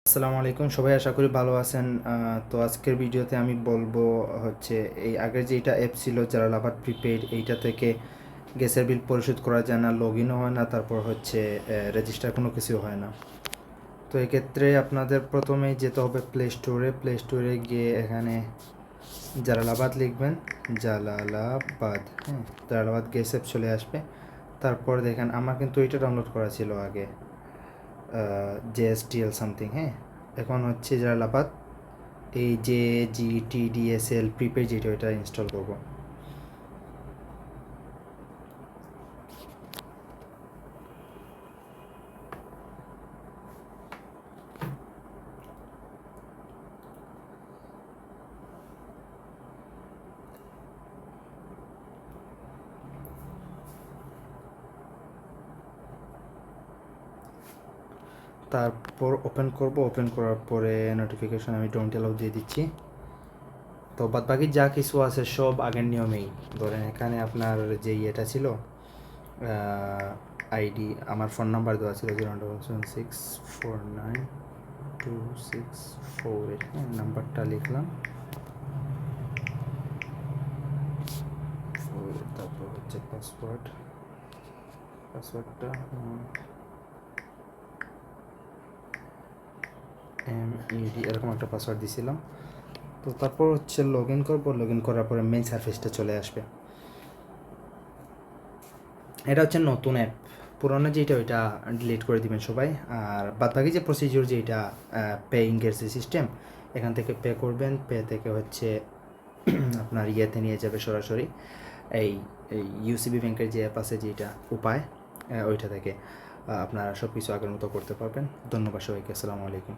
আসসালামু আলাইকুম, সবাই আশা করি ভালো আছেন। তো আজকের ভিডিওতে আমি বলবো হচ্ছে এই আগের যে এটা অ্যাপ ছিল জালালাবাদ প্রিপেইড, এইটা থেকে গ্যাসের বিল পরিশোধ করা যায় না, লগ ইনও হয় না, তারপর হচ্ছে রেজিস্টার কোনো কিছু হয় না। তো এক্ষেত্রে আপনাদের প্রথমেই যেতে হবে প্লে স্টোরে গিয়ে এখানে জালালাবাদ লিখবেন। জালালাবাদ, হ্যাঁ, জালালাবাদ গ্যাস অ্যাপ চলে আসবে। তারপর দেখেন আমার কিন্তু এটা ডাউনলোড করা ছিল আগে, JSTL সামথিং, হ্যাঁ। এখন হচ্ছে জালালাবাদ এই JGTDSL প্রিপেড যেটা, ওইটা ইনস্টল করব। তারপর ওপেন করব, ওপেন করার পরে নোটিফিকেশন আমি ডোন্ট অ্যালাউ দিয়ে দিচ্ছি। তো বাদ বাকি যা কিছু আছে সব আগের নিয়মেই। ধরেন এখানে আপনার যে ইয়েটা ছিল, আইডি, আমার ফোন নাম্বার দেওয়া ছিল 077649264, হ্যাঁ, নাম্বারটা লিখলাম। তারপর হচ্ছে পাসওয়ার্ডটা MED এরকম একটা পাসওয়ার্ড দিছিলাম। তো তারপর হচ্ছে লগ ইন করবো, লগ ইন করার পরে মেন সার্ফেসটা চলে আসবে। এটা হচ্ছে নতুন অ্যাপ, পুরোনো যেটা ওইটা ডিলিট করে দিবেন সবাই। আর বাদবাকি যে প্রসিজিওর যেটা পেইং এর যে সিস্টেম, এখান থেকে পে করবেন, পে থেকে হচ্ছে আপনার ইয়েতে নিয়ে যাবে সরাসরি এই ইউসিবি ব্যাংকের যে অ্যাপ আছে যেটা উপায়, ওইটা থেকে আপনারা সব কিছু আগের মতো করতে পারবেন। ধন্যবাদ সবাইকে, আসসালামু আলাইকুম।